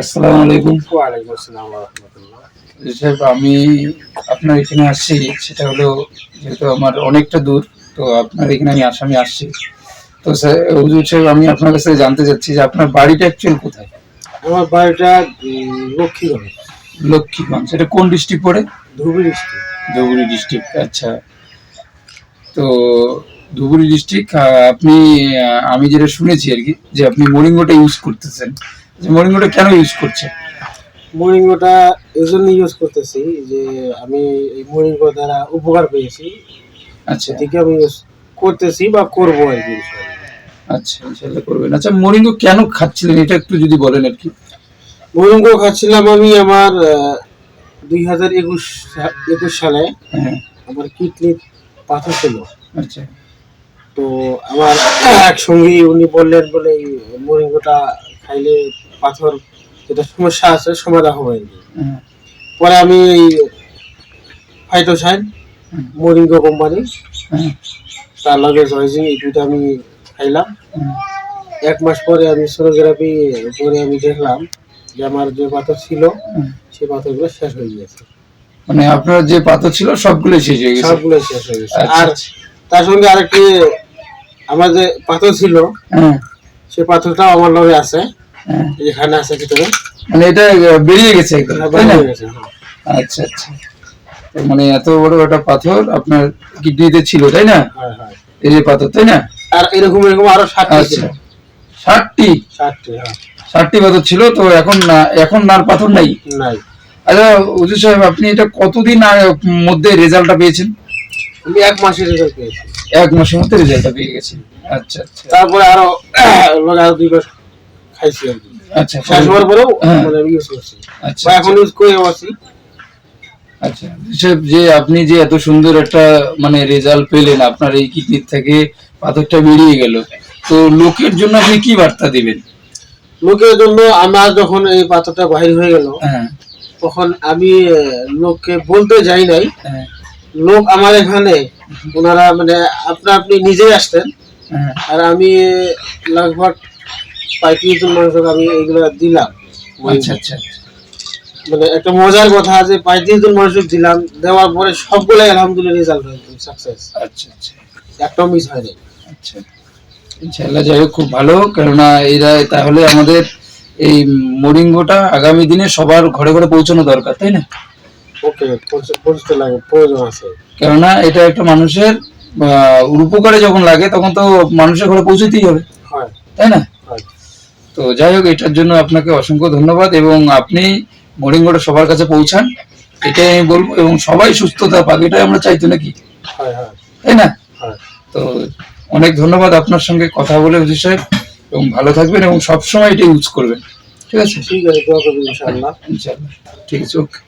আসসালামু আলাইকুম। ওয়ালাইকুম আসসালাম ওয়া রাহমাতুল্লাহ। সাহেব, আমি আপনার এখানে আসছি, সেটা হলো যেহেতু আমার অনেকটা দূর, তো আপনার এখানে আমি আসছি। তো স্যার, হুজুর সাহেব, আমি আপনার কাছে জানতে চাচ্ছি যে আপনার বাড়িটা অ্যাকচুয়াল কোথায়? আমার বাড়িটা লক্ষ্মীগঞ্জ, লক্ষ্মীগঞ্জ। এটা কোন ডিস্ট্রিক্ট পড়ে? ধুবড়ী ডিস্ট্রিক্ট। ধুবড়ী ডিস্ট্রিক্ট, আচ্ছা। তো ধুবড়ী ডিস্ট্রিক্ট, আপনি আমি যেটা শুনেছি আর কি, যে আপনি মোরিঙ্গোটা ইউজ করতেছেন। যে মোরিঙ্গোটা কেন ইউজ করছেন? মোরিঙ্গোটা এই জন্য ইউজ করতেছি যে আমি এই মোরিঙ্গো দ্বারা উপকার পেয়েছি, আচ্ছা, এদিকে আমি ইউজ করতেছি বা করবো আর কি। আচ্ছা, ইনশাআল্লাহ করবেন। আচ্ছা, মোরিঙ্গো কেন খাচ্ছিলেন এটা একটু যদি বলেন আর কি। মোরিঙ্গো খাচ্ছিলাম আমি আমার 2021 সালে। হ্যাঁ, আমার কিডনি পাথর ছিল। আচ্ছা, তো আমার এক সঙ্গী উনি বললেন বলে এই মোরিঙ্গোটা খাইলে পাথর যেটা সমস্যা আছে সমাধান হবে আর কি। হ্যাঁ, পরে আমি ফাইটোসাইন মোরিঙ্গো কোম্পানি হ্যাঁ, তার লগে জয়জিং এই দুইটা আমি খাইলাম। হ্যাঁ, 1 মাস পরে আমি সোনোগ্রাফি করে আমি দেখলাম যে আমার যে পাথর ছিল হ্যাঁ। সেই পাথরগুলো শেষ হয়ে গেছে। মানে আপনার যে পাথর ছিল সবগুলো শেষ হয়ে গেছে? সবগুলো শেষ হয়ে গেছে। আচ্ছা, আর আচ্ছা। তার সঙ্গে আরেকটি আমার যে পাথর ছিল হ্যাঁ, সেই পাথরটাও আমার লগে আছে, হ্যাঁ। এখানে আছে ভিতরে। মানে এটা বেরিয়ে গেছে একদম, তাই না? হয়ে গেছে, হ্যাঁ। আচ্ছা, আচ্ছা। তো মানে এত বড় একটা পাথর আপনার কিডনিতে ছিল, তাই না? হ্যাঁ, হ্যাঁ। এই যে পাথর, তাই না? আর এরকম আরো 7টি ছিল। আচ্ছা, 60টি? 7টি, হ্যাঁ। 60টি পাথর ছিল, তো এখন আর পাথর নাই? নাই। আচ্ছা হুজুর সাহেব, আপনি এটা কতদিন মধ্যে রেজাল্টটা পেয়েছেন? আমি 1 মাসের রেজাল্ট পেয়েছি। 1 মাসের মধ্যে রেজাল্টটা পেয়ে গেছেন? আচ্ছা, আচ্ছা, তারপরে আরো 2 মাস খাইছি আর কি। আচ্ছা। শেষ হওয়ার পরেও হ্যাঁ। মানে আমি ইউজ করছি। আচ্ছা, বা এখন ইউজ করে আছি। আচ্ছা। সাহেব, যে আপনি যে এত সুন্দর একটা মানে রেজাল্ট পেলেন, আপনার এই কিডনি থেকে পাথরটা বেরিয়ে গেল, তো লোকের জন্য আপনি কি বার্তা দিবেন? লোকের জন্য আমার যখন এই পাথরটা বাহির হয়ে গেল হ্যাঁ, তখন আমি লোককে বলতে যাই নাই। হ্যাঁ, লোক আমার এখানে ওনারা মানে আপনি নিজেই আসতেন। হ্যাঁ। আর আমি লগভগ 35 জন মানুষকে আমি এইগুলো দিলাম। আচ্ছা, আচ্ছা, মানে একটা মজার কথা যে 35 জন মানুষকে দিলাম, দেওয়ার পরে সবগুলাই আলহামদুলিল্লাহ রেজাল্ট হয়েছে, সাকসেস। আচ্ছা, আচ্ছা, একটাও মিস হয়নি। আচ্ছা। ইনশাআল্লাহ, যাই হোক, খুব ভালো। কেননা এরা তাহলে আমাদের এই মোরিঙ্গোটা আগামী দিনে সবার ঘরে ঘরে পৌঁছানো দরকার, তাই না? ওকে, পরিচিত লাগে, প্রয়োজন আছে। কেননা এটা একটা মানুষের উপকারে যখন লাগে তখন তো মানুষের ঘরে পৌঁছতেই হবে, হয়, তাই না? হয়। তো যাই হোক, এটার জন্য আপনাকে অসংখ্য ধন্যবাদ, এবং আপনি মোরিঙ্গোটা সবার কাছে পৌঁছান, এটাই আমি বলবো, এবং সবাই সুস্থতা পাক, এটাই আমরা চাইতো নাকি, হয়, হয়, তাই না? হয়। তো অনেক ধন্যবাদ আপনার সঙ্গে কথা বলে হুজুর সাহেব, এবং ভালো থাকবেন এবং সবসময় এটা ইউজ করবেন। ঠিক আছে? ঠিক আছে, দোয়া করবেন ইনশাআল্লাহ। ইনশাআল্লাহ, ঠিক আছে, ওকে।